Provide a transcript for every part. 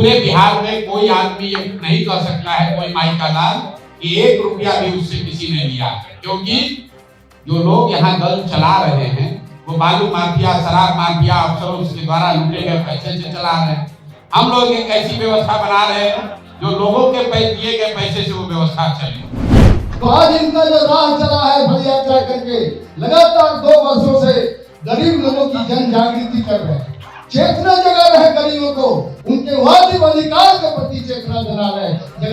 बिहार में कोई आदमी ये नहीं कह सकता है, कोई माई का लाल, कि 1 रुपया भी उससे किसी ने लिया, क्योंकि जो लोग यहाँ दल चला रहे हैं वो बालू माफिया, शराब माफिया, अफसरों के द्वारा लूटे गए पैसे से चला रहे हैं। हम लोग एक ऐसी व्यवस्था बना रहे हैं जो लोगों के दिए गए पैसे से वो व्यवस्था चले। तो आज इनका जो राह चला है भली यात्रा करके लगातार 2 वर्षों से गरीब लोगों की जन जागृति कर रहे हैं, चेतना जगा रहे हैं गरीबों को, उनके वाजिब अधिकार के प्रति चेतना जगा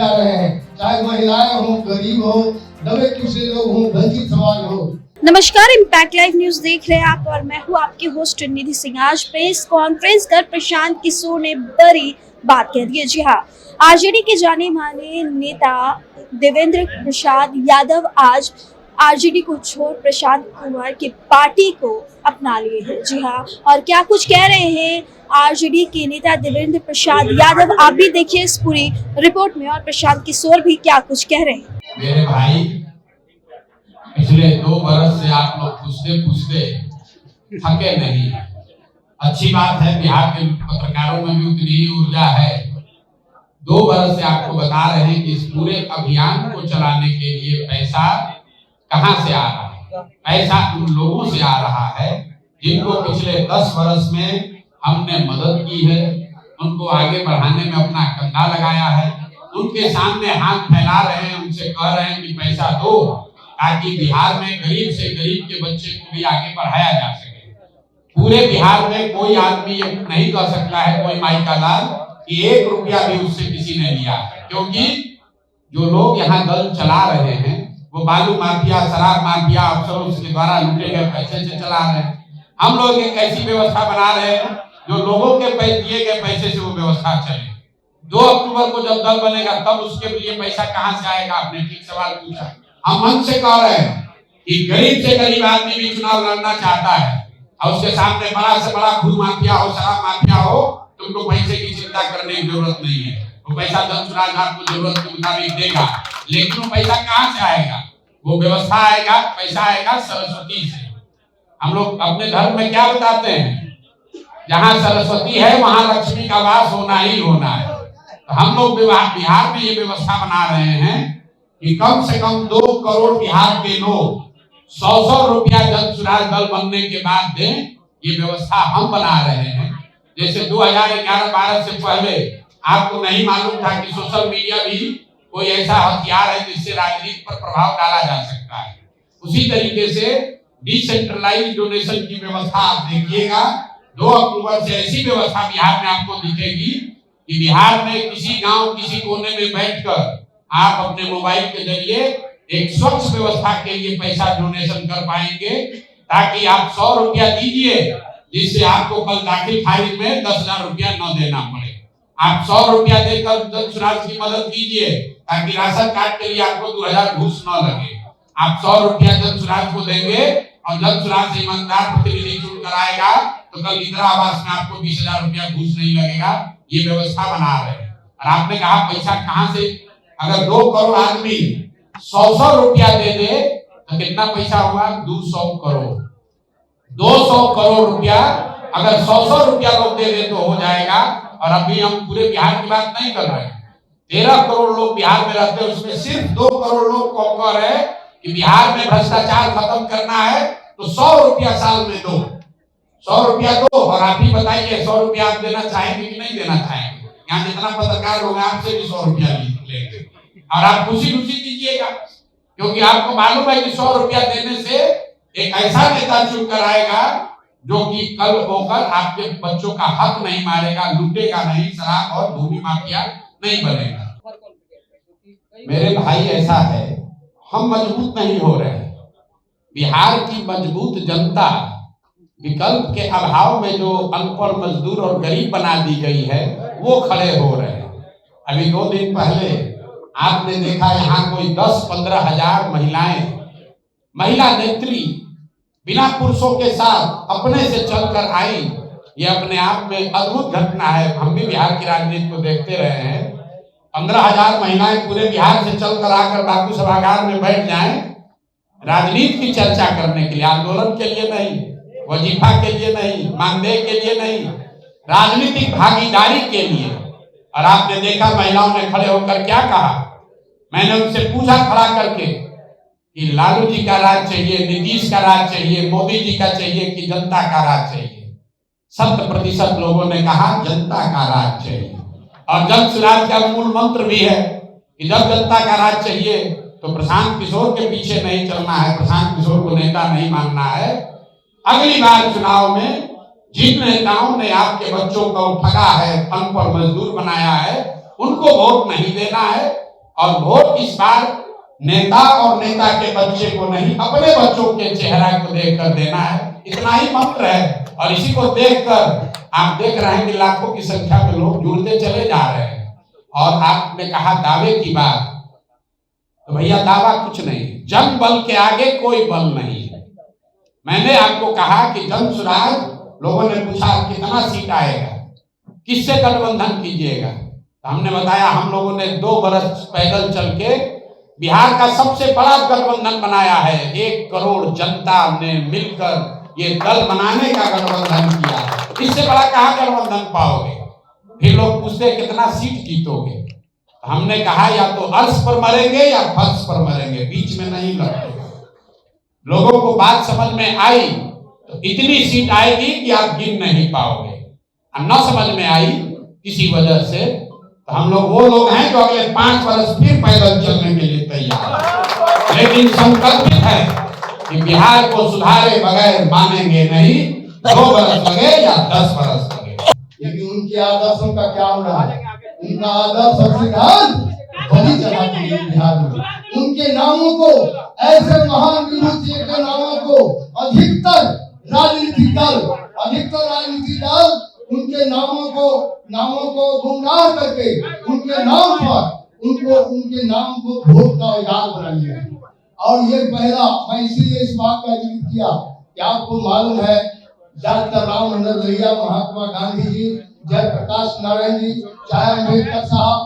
रहे हैं, चाहे महिलाएं हो, गरीब हो, दबे कुचले लोग हो, वंचित समाज हो। नमस्कार, इम्पैक्ट लाइव न्यूज देख रहे हैं आप और मैं हूं आपकी होस्ट निधि सिंह। आज प्रेस कॉन्फ्रेंस कर प्रशांत किशोर ने बड़ी बात कह दी है। जी हाँ, आरजेडी के जाने माने नेता देवेंद्र प्रसाद यादव आज आरजेडी को छोड़ प्रशांत कुमार की पार्टी को अपना लिए हैं। जी हाँ, और क्या कुछ कह रहे हैं आरजेडी के नेता देवेंद्र प्रसाद यादव, आप भी देखिए इस पूरी रिपोर्ट में, और प्रशांत किशोर भी क्या कुछ कह रहे हैं। मेरे भाई, पिछले 2 बरस से आप लोग पूछते थके नहीं। अच्छी बात है, बिहार के पत्रकारों में भी उतनी ही ऊर्जा है। 2 बरस से आपको बता रहे हैं कि इस पूरे अभियान को चलाने के लिए पैसा कहां से आ रहा है। पैसा उन लोगों से आ रहा है जिनको पिछले 10 बरस में हमने मदद की है, उनको आगे बढ़ाने में अपना कंधा लगाया है, उनके सामने हाथ फैला रहे हैं, उनसे कह रहे हैं कि पैसा दो, ताकि बिहार में गरीब से गरीब के बच्चे को भी आगे बढ़ाया जा सके। पूरे बिहार में कोई आदमी ये नहीं कह सकता है, कोई माई का लाल, कि 1 रुपया भी उससे किसी ने लिया, क्योंकि जो लोग यहाँ दल चला रहे हैं वो बालू माफिया, शराब माफिया, अफसरों के द्वारा लूटे गए पैसे से चला रहे हैं। हम लोग एक ऐसी व्यवस्था बना रहे हैं जो लोगों के दिए गए पैसे से वो व्यवस्था चले। 2 अक्टूबर को जब दल बनेगा तब उसके लिए पैसा कहां से आएगा? आपने ठीक सवाल पूछा। हम मन से कह रहे हैं कि गरीब से गरीब आदमी भी चुनाव लड़ना चाहता है और उसके सामने बड़ा से बड़ा घूस माफिया हो, शराब माफिया हो, तुमको पैसे की चिंता करने की जरूरत नहीं है। वो पैसा धनसुराज आपको जरूरत के मुताबिक देगा, लेकिन वो पैसा कहां से आएगा? वो व्यवस्था आएगा, पैसा आएगा सरस्वती से। हम लोग अपने धर्म में क्या बताते हैं? जहां सरस्वती है वहां लक्ष्मी का वास होना ही होना है। तो हम लोग बिहार में ये व्यवस्था बना रहे हैं कि कम से कम 2 करोड़ बिहार के लोग 100 रुपया जन सुराज दल बनने के बाद दें। ये व्यवस्था हम बना रहे हैं। जैसे 2011-12 से पहले आपको नहीं मालूम था कि सोशल मीडिया भी कोई ऐसा हथियार है जिससे राजनीति पर प्रभाव डाला जा सकता है। उसी तरीके से डिसेंट्रलाइज डोनेशन की व्यवस्था आप देखिएगा। 2 अक्टूबर से ऐसी व्यवस्था बिहार में आपको दिखेगी कि बिहार में किसी गांव, किसी कोने में बैठकर आप अपने मोबाइल के जरिए एक स्वच्छ व्यवस्था के लिए पैसा डोनेशन कर पाएंगे, ताकि आप 100 रुपया दीजिए जिससे आपको कल दाखिल खारिज में 10,000 रुपया न देना पड़े। आप 100 रुपया देकर जन सुराज की मदद कीजिए ताकि राशन कार्ड के लिए आपको 2,000 घूस न लगे। आप 100 रुपया जन सुराज को देंगे और जन सुराज से ईमानदार प्रतिनिधि चुन कर आएगा तो कल इंदिरा आवास में आपको 20,000 रुपया घूस नहीं लगेगा। ये व्यवस्था बना रहे हैं। और आपने कहा पैसा कहां से? अगर 2 करोड़ आदमी 100 रुपया दे दे तो कितना पैसा हुआ? 200 करोड़। 200 करोड़ रुपया अगर 100 रुपया लोग दे दे तो हो जाएगा। और अभी हम पूरे बिहार की बात नहीं कर रहे हैं। 13 करोड़ लोग बिहार में रहते हैं, उसमें सिर्फ 2 करोड़ लोग को कह रहे हैं कि बिहार में भ्रष्टाचार खत्म करना है तो 100 रुपया साल में दो, 100 रुपया दो। और आप ही बताइए 100 रुपया आप देना चाहेंगे कि नहीं देना चाहेंगे? यहाँ जितना पत्रकार लोग आपसे भी 100 रुपया लेंगे और आप खुशी दीजिएगा, क्योंकि आपको मालूम है कि 100 रुपया देने से एक ऐसा नेता चुन कर आएगा जो कि कल होकर आपके बच्चों का हक नहीं मारेगा, लूटेगा नहीं, शराब और भूमि माफिया नहीं बनेगा। मेरे भाई, ऐसा है, हम मजबूत नहीं हो रहे। बिहार की मजबूत जनता विकल्प के अभाव में जो अनपढ़, मजदूर और गरीब बना दी गई है वो खड़े हो रहे हैं। अभी 2 दिन पहले आपने देखा यहाँ कोई 10-15 हजार महिला नेत्री बिना पुरुषों के साथ अपने से चलकर आई। ये अपने आप में अद्भुत घटना है। हम भी बिहार की राजनीति को देखते रहे हैं। 15,000 महिलाएं पूरे बिहार से चलकर आकर बापू सभागार में बैठ जाएं, राजनीति की चर्चा करने के लिए, आंदोलन के लिए नहीं, वजीफा के लिए नहीं, मानदेय के लिए नहीं, राजनीतिक भागीदारी के लिए। और आपने देखा महिलाओं ने खड़े होकर क्या कहा। मैंने उनसे पूछा खड़ा करके कि लालू जी का राज चाहिए, नीतीश का राज चाहिए, मोदी जी का चाहिए कि जनता का राज चाहिए। 100% लोगों ने कहा जनता का राज चाहिए। और जन सुराज का मूल मंत्र भी है कि जब जनता का राज चाहिए तो प्रशांत किशोर के पीछे नहीं चलना है, प्रशांत किशोर को नेता नहीं मानना है। अगली बार चुनाव में जिन नेताओं ने आपके बच्चों को ठगा है, फन पर मजदूर बनाया है, उनको वोट नहीं देना है। और वोट इस बार नेता और नेता के बच्चे को नहीं, अपने बच्चों के चेहरा को देखकर देना है। इतना ही मंत्र है। और इसी को देखकर आप देख रहे हैं कि लाखों की संख्या में लोग जुड़ते चले जा रहे हैं। और आपने कहा दावे की बात, तो भैया दावा कुछ नहीं, जन बल के आगे कोई बल नहीं है। मैंने आपको कहा कि जन सुराज, लोगों ने पूछा कितना सीट आएगा, किससे गठबंधन कीजिएगा, तो हमने बताया हम लोगों ने 2 बरस पैदल चल के बिहार का सबसे बड़ा गठबंधन बनाया है। 1 करोड़ जनता ने मिलकर ये दल बनाने का गठबंधन किया। इससे बड़ा कहाँ गठबंधन पाओगे। फिर लोग पूछते कितना सीट जीतोगे, तो हमने कहा या तो अर्श पर मरेंगे या फर्श पर मरेंगे, बीच में नहीं लड़ते। लोगों को बात समझ में आई तो इतनी सीट आएगी कि आप गिन नहीं पाओगे। और न समझ में आई किसी वजह से तो हम लोग वो लोग हैं जो अगले 5 वर्ष फिर पैदल चलने के लिए तैयार हैं। लेकिन संकल्पित है कि बिहार को सुधारे बगैर मानेंगे नहीं, 2 बरस लगे या 10 बरस लगे। लेकिन उनके आदर्शों का क्या हो रहा है? उनका आदर्श और सिद्धांत बलि चढ़ाते हैं बिहार में। उनके नामों को, ऐसे महान विभूति के नामों को अधिकतर राजनीतिक दल उनके नामों को गुमराह करके उनके नाम पर उनके नाम को वोट का औजार बना लिया है। और ये पहला, मैं इसीलिए इस बात का जिक्र किया कि आपको मालूम है डॉक्टर राम मनोहर लोहिया, महात्मा गांधी जी, जयप्रकाश नारायण जी, चाहे अम्बेडकर साहब,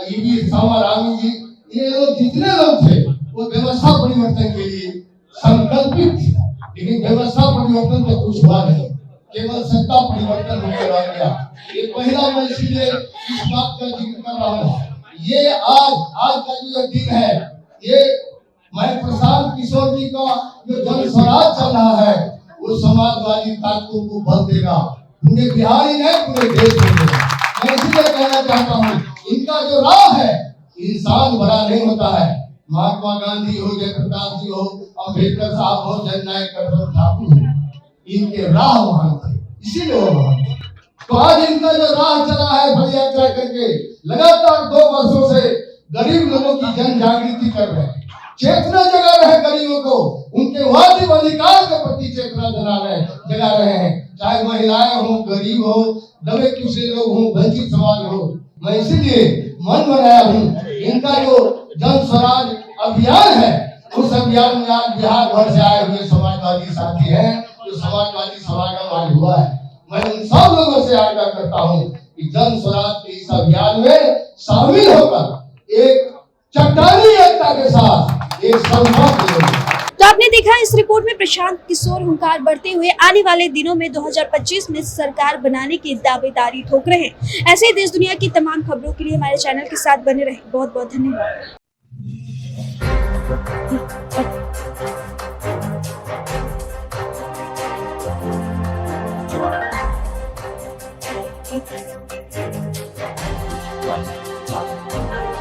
ईवी रामारामी जी, ये लोग जितने लोग थे वो व्यवस्था परिवर्तन के लिए संकल्पित थे। लेकिन व्यवस्था परिवर्तन तो कुछ हुआ नहीं, केवल सत्ता परिवर्तन होकर रह गया। ये पहला, मैं इसलिए इस बात का जिक्र कर रहा हूँ। ये आज का जो दिन है, ये मैं प्रशांत किशोर जी का जो जन स्वराज चल रहा है वो समाजवादी ताकतों को बल देगा, पूरे बिहार ही नहीं पूरे देश में देगा। मैं इसलिए कहना चाहता हूँ, इनका जो राह है, इंसान बड़ा नहीं होता है। महात्मा गांधी हो, जयप्रकाश जी हो, अम्बेडकर साहब हो, जननायक कर्पूरी ठाकुर हो, इनके राह महान थे, इसीलिए वो महान थे। तो आज इनका जो राह चला है बड़ी यात्रा करके, लगातार 2 वर्षों से गरीब लोगों की जन जागृति कर रहे हैं, चेतना जगा रहे हैं गरीबों को, उनके वाजिब अधिकार के प्रति चेतना जगा रहे हैं। चाहे महिलाएं हो, गरीब हो, दबे कुचले लोग हो, वंचित समाज हो। मैं इसीलिए मन बनाया हूँ, इनका जो जन स्वराज अभियान है, उस अभियान में आज बिहार भर से आए हुए समाजवादी साथी हैं, जो समाजवादी समागम आज हुआ है। मैं उन सब लोगों से आग्रह करता हूँ कि जन स्वराज के इस अभियान में शामिल होकर एक चट्टानी एकता के साथ एक संकल्प। तो आपने देखा इस रिपोर्ट में प्रशांत किशोर हुंकार बढ़ते हुए आने वाले दिनों में 2025 में सरकार बनाने की दावेदारी ठोक रहे हैं। ऐसे ही देश दुनिया की तमाम खबरों के लिए हमारे चैनल के साथ बने रहें। बहुत बहुत धन्यवाद। What?